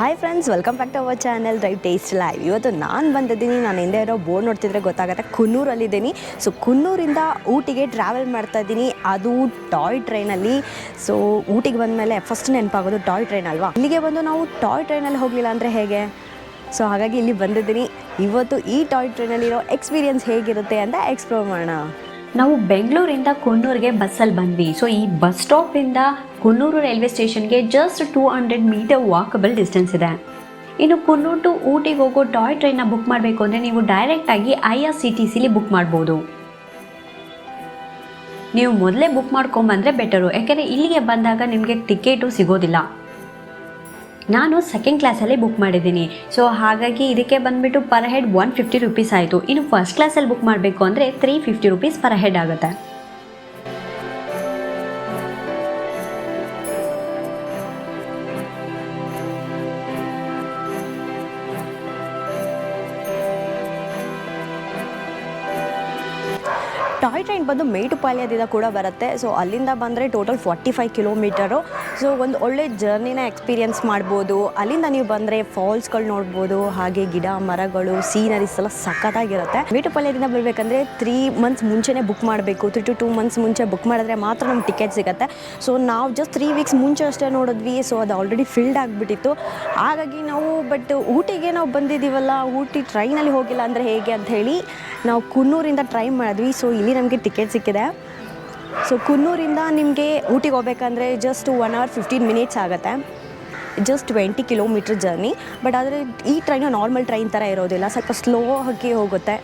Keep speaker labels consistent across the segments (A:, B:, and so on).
A: Hi friends, welcome back to our channel drive taste live. ಇವತ್ತು ನಾನು ಬಂದಿದ್ದೀನಿ, ನಾನು ಹಿಂದೆ ಇರೋ ಬೋರ್ಡ್ ನೋಡ್ತಿದ್ರೆ ಗೊತ್ತಾಗುತ್ತೆ, ಕುನ್ನೂರಲ್ಲಿದ್ದೀನಿ. ಸೊ ಕುನ್ನೂರಿಂದ ಊಟಿಗೆ ಟ್ರಾವೆಲ್ ಮಾಡ್ತಾ ಇದ್ದೀನಿ, ಅದು ಟಾಯ್ ಟ್ರೈನಲ್ಲಿ. ಸೊ ಊಟಿಗೆ ಬಂದಮೇಲೆ ಫಸ್ಟ್ ನೆನಪಾಗೋದು ಟಾಯ್ ಟ್ರೈನ್ ಅಲ್ವಾ. ಇಲ್ಲಿಗೆ ಬಂದು ನಾವು ಟಾಯ್ ಟ್ರೈನಲ್ಲಿ ಹೋಗಲಿಲ್ಲ ಅಂದರೆ ಹೇಗೆ? ಸೊ ಹಾಗಾಗಿ ಇಲ್ಲಿ ಬಂದಿದ್ದೀನಿ. ಇವತ್ತು ಈ ಟಾಯ್ ಟ್ರೈನಲ್ಲಿರೋ ಎಕ್ಸ್ಪೀರಿಯನ್ಸ್ ಹೇಗಿರುತ್ತೆ ಅಂತ ಎಕ್ಸ್ಪ್ಲೋರ್ ಮಾಡೋಣ.
B: ನಾವು ಬೆಂಗಳೂರಿಂದ ಕುನ್ನೂರಿಗೆ ಬಸ್ಸಲ್ಲಿ ಬಂದ್ವಿ. ಸೊ ಈ ಬಸ್ ಸ್ಟಾಪಿಂದ ಕುನ್ನೂರು ರೈಲ್ವೆ ಸ್ಟೇಷನ್ಗೆ ಜಸ್ಟ್ 200 ಮೀಟರ್ ವಾಕಬಲ್ ಡಿಸ್ಟೆನ್ಸ್ ಇದೆ. ಇನ್ನು ಕುನ್ನೂರು ಟು ಊಟಿಗೆ ಹೋಗೋ ಟಾಯ್ ಟ್ರೈನ್ನ ಬುಕ್ ಮಾಡಬೇಕು ಅಂದರೆ ನೀವು ಡೈರೆಕ್ಟಾಗಿ IRCTCಲಿ ಬುಕ್ ಮಾಡ್ಬೋದು. ನೀವು ಮೊದಲೇ ಬುಕ್ ಮಾಡ್ಕೊಂಬಂದರೆ ಬೆಟರು, ಯಾಕೆಂದರೆ ಇಲ್ಲಿಗೆ ಬಂದಾಗ ನಿಮಗೆ ಟಿಕೆಟು ಸಿಗೋದಿಲ್ಲ. ನಾನು ಸೆಕೆಂಡ್ ಕ್ಲಾಸಲ್ಲಿ ಬುಕ್ ಮಾಡಿದ್ದೀನಿ. ಸೊ ಹಾಗಾಗಿ ಇದಕ್ಕೆ ಬಂದುಬಿಟ್ಟು ಪರ್ ಹೆಡ್ 150 ರುಪೀಸ್ ಆಯಿತು. ಇನ್ನು ಫಸ್ಟ್ ಕ್ಲಾಸಲ್ಲಿ ಬುಕ್ ಮಾಡಬೇಕು ಅಂದರೆ 350 ರುಪೀಸ್ ಪರ್ ಹೆಡ್ ಆಗುತ್ತೆ.
A: ಟಾಯ್ ಟ್ರೈನ್ ಬಂದು ಮೇಟುಪಾಳ್ಯದಿಂದ ಕೂಡ ಬರುತ್ತೆ. ಸೊ ಅಲ್ಲಿಂದ ಬಂದರೆ ಟೋಟಲ್ 45 ಕಿಲೋಮೀಟರು. ಸೊ ಒಂದು ಒಳ್ಳೆ ಜರ್ನಿನ ಎಕ್ಸ್ಪೀರಿಯನ್ಸ್ ಮಾಡ್ಬೋದು. ಅಲ್ಲಿಂದ ನೀವು ಬಂದರೆ ಫಾಲ್ಸ್ಗಳು ನೋಡ್ಬೋದು, ಹಾಗೆ ಗಿಡ ಮರಗಳು, ಸೀನರೀಸ್ ಎಲ್ಲ ಸಖತ್ತಾಗಿರುತ್ತೆ. ಮೇಟುಪಾಳ್ಯದಿಂದ ಬರಬೇಕಂದ್ರೆ 3 ಮಂತ್ಸ್ ಮುಂಚೆನೇ ಬುಕ್ ಮಾಡಬೇಕು. 3 to 2 ಮಂತ್ಸ್ ಮುಂಚೆ ಬುಕ್ ಮಾಡಿದ್ರೆ ಮಾತ್ರ ನಮ್ಗೆ ಟಿಕೆಟ್ ಸಿಗುತ್ತೆ. ಸೊ ನಾವು ಜಸ್ಟ್ 3 ವೀಕ್ಸ್ ಮುಂಚೆ ಅಷ್ಟೇ ನೋಡಿದ್ವಿ. ಸೊ ಅದು ಆಲ್ರೆಡಿ ಫಿಲ್ಡ್ ಆಗಿಬಿಟ್ಟಿತ್ತು. ಹಾಗಾಗಿ ನಾವು ಊಟಿಗೆ ನಾವು ಬಂದಿದ್ದೀವಲ್ಲ, ಊಟಿ ಟ್ರೈನಲ್ಲಿ ಹೋಗಿಲ್ಲ ಅಂದರೆ ಹೇಗೆ ಅಂತ ಹೇಳಿ ನಾವು ಕುನ್ನೂರಿಂದ ಟ್ರೈ ಮಾಡಿದ್ವಿ. ಸೊ ಇಲ್ಲಿ ನಮಗೆ ಟಿಕೆಟ್ ಸಿಕ್ಕಿದೆ. ಸೊ ಕುನ್ನೂರಿಂದ ನಿಮಗೆ ಊಟಿಗೆ ಹೋಗ್ಬೇಕಂದ್ರೆ ಜಸ್ಟ್ 1 hour 15 minutes ಆಗುತ್ತೆ. Just 20 kilometre journey. ಬಟ್ ಆದರೆ ಈ ಟ್ರೈನು ನಾರ್ಮಲ್ ಟ್ರೈನ್ ಥರ ಇರೋದಿಲ್ಲ, ಸ್ವಲ್ಪ ಸ್ಲೋ ಆಗಿ ಹೋಗುತ್ತೆ.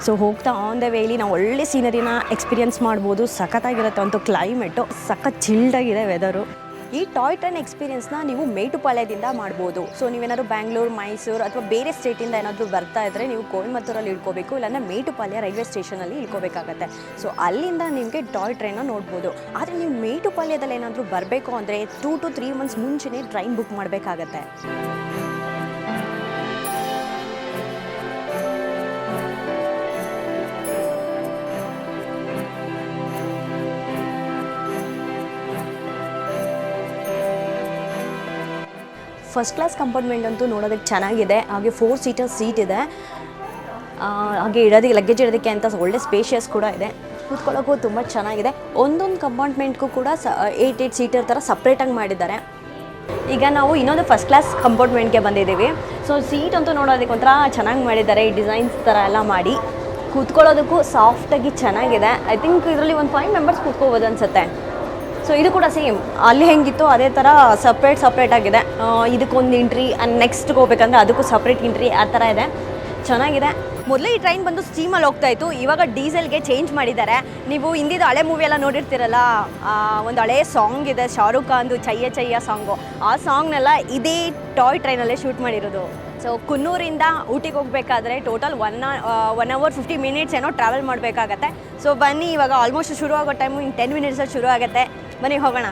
A: ಸೊ ಹೋಗ್ತಾ ಆನ್ ದ ವೇಲಿ ನಾವು ಒಳ್ಳೆ ಸೀನರಿನ ಎಕ್ಸ್ಪೀರಿಯನ್ಸ್ ಮಾಡ್ಬೋದು. ಸಖತ್ತಾಗಿರುತ್ತೆ. ಅಂತೂ ಕ್ಲೈಮೇಟು ಸಖತ್ ಚಿಲ್ಡಾಗಿದೆ ವೆದರು. ಈ ಟಾಯ್ ಟ್ರೈನ್ ಎಕ್ಸ್ಪೀರಿಯನ್ಸ್ನ ನೀವು ಮೇಟುಪಾಳ್ಯದಿಂದ ಮಾಡ್ಬೋದು. ಸೊ ನೀವೇನಾದ್ರು ಬ್ಯಾಂಗ್ಳೂರು, ಮೈಸೂರು ಅಥವಾ ಬೇರೆ ಸ್ಟೇಟಿಂದ ಏನಾದರೂ ಬರ್ತಾ ಇದ್ದರೆ ನೀವು ಕೊಯಮತ್ತೂರಲ್ಲಿ ಇಳ್ಕೋಬೇಕು, ಇಲ್ಲಾಂದರೆ ಮೇಟುಪಾಳ್ಯ ರೈಲ್ವೆ ಸ್ಟೇಷನಲ್ಲಿ ಇಳ್ಕೋಬೇಕಾಗತ್ತೆ. ಸೊ ಅಲ್ಲಿಂದ ನಿಮಗೆ ಟಾಯ್ ಟ್ರೈನ್ನ ನೋಡ್ಬೋದು. ಆದರೆ ನೀವು ಮೇಟುಪಾಳ್ಯದಲ್ಲಿ ಏನಾದರೂ ಬರಬೇಕು ಅಂದರೆ 2 to 3 ಮಂತ್ಸ್ ಮುಂಚೆನೇ ಟ್ರೈನ್ ಬುಕ್ ಮಾಡಬೇಕಾಗತ್ತೆ. ಫಸ್ಟ್ ಕ್ಲಾಸ್ ಕಂಪಾರ್ಟ್ಮೆಂಟ್ ಅಂತೂ ನೋಡೋದಕ್ಕೆ ಚೆನ್ನಾಗಿದೆ. ಹಾಗೆ 4 seater ಸೀಟ್ ಇದೆ. ಹಾಗೆ ಇಡೋದಕ್ಕೆ ಲಗೇಜ್ ಇಡೋದಕ್ಕೆ ಅಂತ ಒಳ್ಳೆ ಸ್ಪೇಷಿಯಸ್ ಕೂಡ ಇದೆ. ಕೂತ್ಕೊಳ್ಳೋಕ್ಕೂ ತುಂಬ ಚೆನ್ನಾಗಿದೆ. ಒಂದೊಂದು ಕಂಪಾರ್ಟ್ಮೆಂಟ್ಗೂ ಕೂಡ 8 ಸೀಟರ್ ಥರ ಸಪ್ರೇಟಾಗಿ ಮಾಡಿದ್ದಾರೆ. ಈಗ ನಾವು ಇನ್ನೊಂದು ಫಸ್ಟ್ ಕ್ಲಾಸ್ ಕಂಪಾರ್ಟ್ಮೆಂಟ್ಗೆ ಬಂದಿದ್ದೀವಿ. ಸೊ ಸೀಟ್ ಅಂತೂ ನೋಡೋದಕ್ಕೆ ಒಂಥರ ಚೆನ್ನಾಗಿ ಮಾಡಿದ್ದಾರೆ. ಈ ಡಿಸೈನ್ಸ್ ಥರ ಎಲ್ಲ ಮಾಡಿ ಕೂತ್ಕೊಳ್ಳೋದಕ್ಕೂ ಸಾಫ್ಟಾಗಿ ಚೆನ್ನಾಗಿದೆ. ಐ ಥಿಂಕ್ ಇದರಲ್ಲಿ ಒಂದು 5 ಮೆಂಬರ್ಸ್ ಕೂತ್ಕೋಬೋದು ಅನಿಸುತ್ತೆ. ಸೊ ಇದು ಕೂಡ ಸೇಮ್ ಅಲ್ಲಿ ಹೆಂಗಿತ್ತು ಅದೇ ಥರ ಸಪ್ರೇಟ್ ಆಗಿದೆ. ಇದಕ್ಕೊಂದು ಎಂಟ್ರಿ, ನೆಕ್ಸ್ಟ್ಗೆ ಹೋಗ್ಬೇಕಂದ್ರೆ ಅದಕ್ಕೂ ಸಪ್ರೇಟ್ ಎಂಟ್ರಿ, ಆ ಥರ ಇದೆ. ಚೆನ್ನಾಗಿದೆ. ಮೊದಲೇ ಈ ಟ್ರೈನ್ ಬಂದು ಸ್ಟೀಮಲ್ಲಿ ಹೋಗ್ತಾ ಇತ್ತು, ಇವಾಗ ಡೀಸೆಲ್ಗೆ ಚೇಂಜ್ ಮಾಡಿದ್ದಾರೆ. ನೀವು ಹಿಂದಿದ್ದು ಹಳೆ ಮೂವಿ ಎಲ್ಲ ನೋಡಿರ್ತೀರಲ್ಲ, ಒಂದು ಹಳೆ ಸಾಂಗ್ ಇದೆ ಶಾರುಖ್ ಖಾನ್ದು, ಚಯ್ಯ ಚಯ್ಯ ಸಾಂಗು. ಆ ಸಾಂಗ್ನೆಲ್ಲ ಇದೇ ಟಾಯ್ ಟ್ರೈನಲ್ಲೇ ಶೂಟ್ ಮಾಡಿರೋದು. ಸೊ ಕುನ್ನೂರಿಂದ ಊಟಿಗೆ ಹೋಗಬೇಕಾದ್ರೆ ಟೋಟಲ್ 1 hour 50 minutes ಏನೋ ಟ್ರಾವೆಲ್ ಮಾಡಬೇಕಾಗತ್ತೆ. ಸೊ ಬನ್ನಿ, ಇವಾಗ ಆಲ್ಮೋಸ್ಟ್ ಶುರು ಆಗೋ ಟೈಮು ಇನ್ನು 10 minutes ಶುರು ಆಗುತ್ತೆ. ಬನ್ನಿ ಹೋಗೋಣ.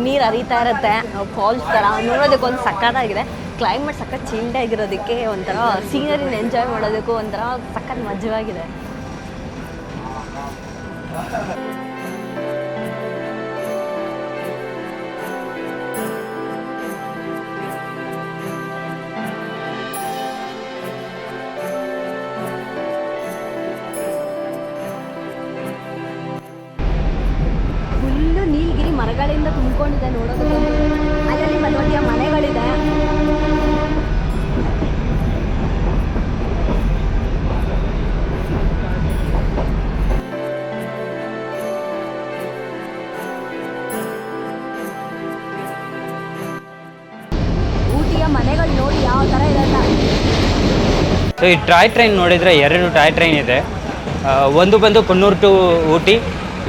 A: ನೀರು ಹರಿತಾ ಇರುತ್ತೆ, ಫಾಲ್ಸ್ ಥರ ನೋಡೋದಕ್ಕೊಂದು ಸಕ್ಕತ್ತಾಗಿದೆ. ಕ್ಲೈಮೇಟ್ ಸಖತ್ ಚಿಲ್ಡಾಗಿರೋದಕ್ಕೆ ಒಂಥರ ಸೀನರಿನ ಎಂಜಾಯ್ ಮಾಡೋದಕ್ಕೂ ಒಂಥರ ಸಖತ್ ಮಜವಾಗಿದೆ. ಫುಲ್ಲು ನೀಲಗಿರಿ ಮರಗಳಿಂದ ತುಂಬಿಕೊಂಡಿದೆ ನೋಡೋದಕ್ಕೆ. ಅಲ್ಲಲ್ಲಿ ಮಧ್ಯ ಮನೆಗಳಿದೆ. ಊಟಿಯ ಮನೆಗಳು ನೋಡಿ ಯಾವ ಥರ ಇದೆ ಅಂತ.
C: ಸೊ ಈ ಟಾಯ್ ಟ್ರೈನ್ ನೋಡಿದರೆ 2 ಟಾಯ್ ಟ್ರೈನ್ ಇದೆ. ಒಂದು ಬಂದು ಕುನ್ನೂರು ಟು ಊಟಿ,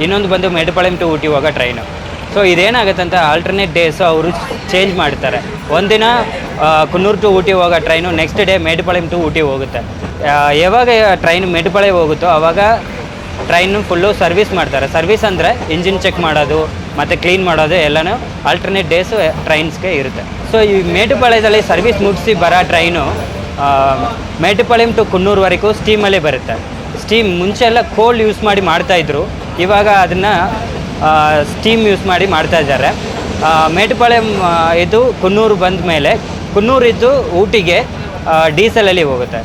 C: ಇನ್ನೊಂದು ಬಂದು ಮೇಟುಪಾಳ್ಯಂ ಟು ಊಟಿ ಹೋಗೋ ಟ್ರೈನು. ಸೊ ಇದೇನಾಗುತ್ತೆ ಅಂತ ಆಲ್ಟರ್ನೇಟ್ ಡೇಸು ಅವರು ಚೇಂಜ್ ಮಾಡ್ತಾರೆ. ಒಂದಿನ ಕುನ್ನೂರು ಟು ಊಟಿ ಹೋಗೋ train next day Mettupalayam to Ooty ಹೋಗುತ್ತೆ. ಯಾವಾಗ ಟ್ರೈನ್ ಮೇಡುಪಾಳ್ಯ ಹೋಗುತ್ತೋ ಆವಾಗ ಟ್ರೈನು ಫುಲ್ಲು ಸರ್ವಿಸ್ ಮಾಡ್ತಾರೆ. ಸರ್ವಿಸ್ ಅಂದರೆ ಇಂಜಿನ್ ಚೆಕ್ ಮಾಡೋದು ಮತ್ತು ಕ್ಲೀನ್ ಮಾಡೋದು ಎಲ್ಲನೂ ಆಲ್ಟರ್ನೇಟ್ ಡೇಸು ಟ್ರೈನ್ಸ್ಗೆ ಇರುತ್ತೆ. ಸೊ ಈ ಮೇಡುಪಾಳ್ಯದಲ್ಲಿ ಸರ್ವಿಸ್ ಮುಗಿಸಿ ಬರೋ ಟ್ರೈನು ಮೇಡುಪಾಳ್ಯಂ ಟು ಕುನ್ನೂರುವರೆಗೂ ಸ್ಟೀಮಲ್ಲೇ ಬರುತ್ತೆ. ಸ್ಟೀಮ್ ಮುಂಚೆ ಎಲ್ಲ ಕೋಲ್ ಯೂಸ್ ಮಾಡಿ ಮಾಡ್ತಾಯಿದ್ರು, ಇವಾಗ ಅದನ್ನು ಸ್ಟೀಮ್ ಯೂಸ್ ಮಾಡಿ ಮಾಡ್ತಾಯಿದ್ದಾರೆ. ಮೇಡುಪಾಳ್ಯಂ ಇದು ಕುನ್ನೂರು ಬಂದ ಮೇಲೆ ಕುನ್ನೂರಿದ್ದು ಊಟಿಗೆ ಡೀಸೆಲಲ್ಲಿ ಹೋಗುತ್ತೆ.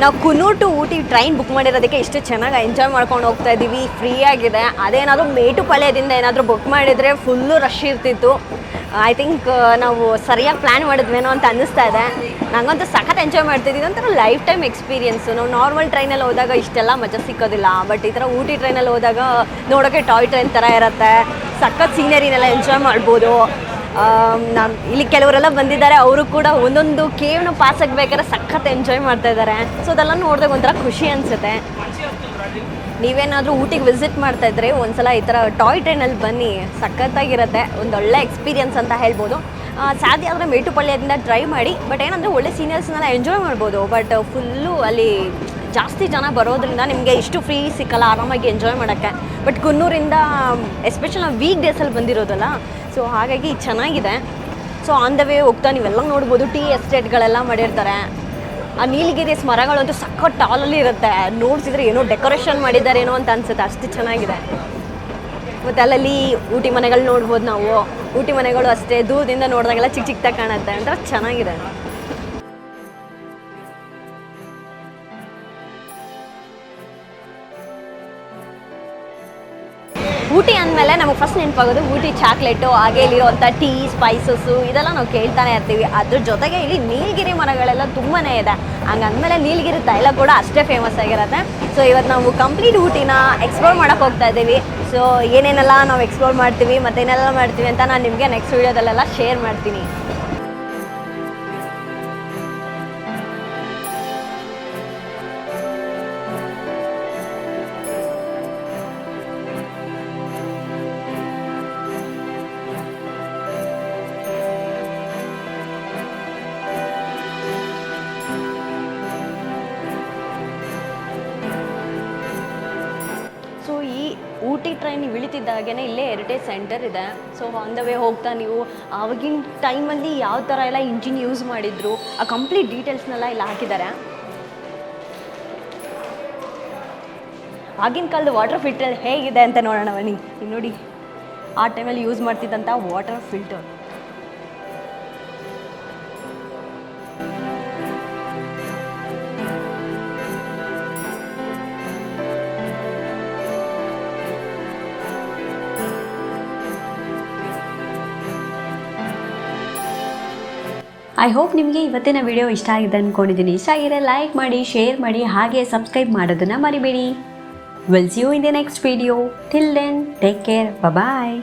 A: ನಾವು Coonoor to Ooty train book ಮಾಡಿರೋದಕ್ಕೆ ಇಷ್ಟು ಚೆನ್ನಾಗಿ ಎಂಜಾಯ್ ಮಾಡ್ಕೊಂಡು ಹೋಗ್ತಾ ಇದ್ದೀವಿ, ಫ್ರೀ ಆಗಿದೆ. ಅದೇನಾದರೂ ಮೇಟುಪಾಳ್ಯದಿಂದ ಏನಾದರೂ ಬುಕ್ ಮಾಡಿದರೆ ಫುಲ್ಲು ರಶ್ ಇರ್ತಿತ್ತು. ಐ ಥಿಂಕ್ ನಾವು ಸರಿಯಾಗಿ ಪ್ಲ್ಯಾನ್ ಮಾಡಿದ್ವೇನೋ ಅಂತ ಅನ್ನಿಸ್ತಾ ಇದೆ. ನನಗಂತೂ ಸಖತ್ ಎಂಜಾಯ್ ಮಾಡ್ತಿದ್ದೀವಿ. ಒಂಥರ ಲೈಫ್ ಟೈಮ್ ಎಕ್ಸ್ಪೀರಿಯೆನ್ಸು. ನಾವು ನಾರ್ಮಲ್ ಟ್ರೈನಲ್ಲಿ ಹೋದಾಗ ಇಷ್ಟೆಲ್ಲ ಮಜಾ ಸಿಕ್ಕೋದಿಲ್ಲ, ಬಟ್ ಈ ಥರ ಊಟಿ ಟ್ರೈನಲ್ಲಿ ಹೋದಾಗ ನೋಡೋಕ್ಕೆ ಟಾಯ್ ಟ್ರೈನ್ ಥರ ಇರುತ್ತೆ. ಸಖತ್ ಸೀನರಿನೆಲ್ಲ ಎಂಜಾಯ್ ಮಾಡ್ಬೋದು. ನಮ್ಮ ಇಲ್ಲಿ ಕೆಲವರೆಲ್ಲ ಬಂದಿದ್ದಾರೆ, ಅವರು ಕೂಡ ಒಂದೊಂದು ಕೇವ್ನ ಪಾಸ್ ಆಗಬೇಕಾದ್ರೆ ಸಖತ್ ಎಂಜಾಯ್ ಮಾಡ್ತಾ ಇದ್ದಾರೆ. ಸೊ ಅದೆಲ್ಲ ನೋಡಿದಾಗ ಒಂಥರ ಖುಷಿ ಅನಿಸುತ್ತೆ. ನೀವೇನಾದರೂ ಊಟಿಗೆ ವಿಸಿಟ್ ಮಾಡ್ತಾ ಇದ್ರೆ ಒಂದ್ಸಲ ಈ ಥರ ಟಾಯ್ ಟ್ರೈನಲ್ಲಿ ಬನ್ನಿ, ಸಖತ್ತಾಗಿರುತ್ತೆ. ಒಂದೊಳ್ಳೆ ಎಕ್ಸ್ಪೀರಿಯನ್ಸ್ ಅಂತ ಹೇಳ್ಬೋದು. ಸಾಧ್ಯ ಆದರೆ ಮೇಟುಪಾಳ್ಯದಿಂದ ಡ್ರೈವ್ ಮಾಡಿ, ಬಟ್ ಏನಂದರೆ ಒಳ್ಳೆ ಸೀನಿಯರ್ಸ್ನೆಲ್ಲ ಎಂಜಾಯ್ ಮಾಡ್ಬೋದು. ಬಟ್ ಫುಲ್ಲು ಅಲ್ಲಿ ಜಾಸ್ತಿ ಜನ ಬರೋದ್ರಿಂದ ನಿಮಗೆ ಇಷ್ಟು ಫ್ರೀ ಸಿಕ್ಕಲ್ಲ ಆರಾಮಾಗಿ ಎಂಜಾಯ್ ಮಾಡೋಕ್ಕೆ. ಬಟ್ ಕುನ್ನೂರಿಂದ ಎಸ್ಪೆಷಲ್ ನಾವು ವೀಕ್ ಡೇಸಲ್ಲಿ ಬಂದಿರೋದಲ್ಲ, ಸೊ ಹಾಗಾಗಿ ಚೆನ್ನಾಗಿದೆ. ಸೊ ಆನ್ ದ ವೇ ಹೋಗ್ತಾ ನೀವೆಲ್ಲ ನೋಡ್ಬೋದು, ಟೀ ಎಸ್ಟೇಟ್ಗಳೆಲ್ಲ ಮಾಡಿರ್ತಾರೆ. ಆ ನೀಲಗಿರೀಸ್ ಮರಗಳಂತೂ ಸಖತ್ ಟಾಲಲ್ಲಿ ಇರುತ್ತೆ. ನೋಡ್ತಿದ್ರೆ ಏನೋ ಡೆಕೋರೇಷನ್ ಮಾಡಿದ್ದಾರೇನೋ ಅಂತ ಅನಿಸುತ್ತೆ, ಅಷ್ಟು ಚೆನ್ನಾಗಿದೆ. ಮತ್ತು ಅಲ್ಲಲ್ಲಿ ಊಟಿ ಮನೆಗಳು ನೋಡ್ಬೋದು ನಾವು. ಊಟಿ ಮನೆಗಳು ಅಷ್ಟೇ ದೂರದಿಂದ ನೋಡಿದಾಗೆಲ್ಲ ಚಿಕ್ಕ ಚಿಕ್ಕದಾಗಿ ಕಾಣುತ್ತೆ, ಅಂತ ಚೆನ್ನಾಗಿದೆ. ಊಟಿ ಅಂದಮೇಲೆ ನಮಗೆ ಫಸ್ಟ್ ನೆನಪಾಗೋದು ಊಟಿ ಚಾಕ್ಲೇಟು, ಹಾಗೆ ಇಲ್ಲಿರುವಂಥ ಟೀ, ಸ್ಪೈಸಸ್ಸು ಇದೆಲ್ಲ ನಾವು ಕೇಳ್ತಾನೆ ಇರ್ತೀವಿ. ಅದ್ರ ಜೊತೆಗೆ ಇಲ್ಲಿ ನೀಲಗಿರಿ ಮರಗಳೆಲ್ಲ ತುಂಬಾ ಇದೆ. ಹಂಗಂದಮೇಲೆ ನೀಲಗಿರಿ ತೈಲ ಕೂಡ ಅಷ್ಟೇ ಫೇಮಸ್ ಆಗಿರುತ್ತೆ. ಸೊ ಇವತ್ತು ನಾವು ಕಂಪ್ಲೀಟ್ ಊಟಿನ ಎಕ್ಸ್ಪ್ಲೋರ್ ಮಾಡೋಕ್ಕೆ ಹೋಗ್ತಾ ಇದ್ದೀವಿ. ಸೊ ಏನೇನೆಲ್ಲ ನಾವು ಎಕ್ಸ್ಪ್ಲೋರ್ ಮಾಡ್ತೀವಿ ಮತ್ತು ಏನೆಲ್ಲ ಮಾಡ್ತೀವಿ ಅಂತ ನಾನು ನಿಮಗೆ ನೆಕ್ಸ್ಟ್ ವೀಡಿಯೋದಲ್ಲೆಲ್ಲ ಶೇರ್ ಮಾಡ್ತೀನಿ. ಊಟಿ ಟ್ರೈನ್ ಇಳಿತಿದ್ದಾಗೇ ಇಲ್ಲೇ ಹೆರಿಟೇಜ್ ಸೆಂಟರ್ ಇದೆ. ಸೊ ಆನ್ ದ ವೇ ಹೋಗ್ತಾ ನೀವು ಆವಾಗಿನ ಟೈಮಲ್ಲಿ ಯಾವ ಥರ ಎಲ್ಲ ಇಂಜಿನ್ ಯೂಸ್ ಮಾಡಿದ್ರು ಆ ಕಂಪ್ಲೀಟ್ ಡೀಟೇಲ್ಸ್ನೆಲ್ಲ ಇಲ್ಲಿ ಹಾಕಿದ್ದಾರೆ. ಆಗಿನ ಕಾಲದ ವಾಟರ್ ಫಿಲ್ಟರ್ ಹೇಗಿದೆ ಅಂತ ನೋಡೋಣ ಬನ್ನಿ. ಇಲ್ಲಿ ನೋಡಿ, ಆ ಟೈಮಲ್ಲಿ ಯೂಸ್ ಮಾಡ್ತಿದ್ದಂಥ ವಾಟರ್ ಫಿಲ್ಟರ್.
B: ಐ ಹೋಪ್ ನಿಮಗೆ ಇವತ್ತಿನ ವಿಡಿಯೋ ಇಷ್ಟ ಆಗಿದೆ ಅಂದ್ಕೊಂಡಿದ್ದೀನಿ. ಇಷ್ಟ ಆಗಿದ್ರೆ ಲೈಕ್ ಮಾಡಿ, ಶೇರ್ ಮಾಡಿ, ಹಾಗೆ ಸಬ್ಸ್ಕ್ರೈಬ್ ಮಾಡೋದನ್ನು ಮರಿಬೇಡಿ. Will see you in the next video. Till then take care. Bye.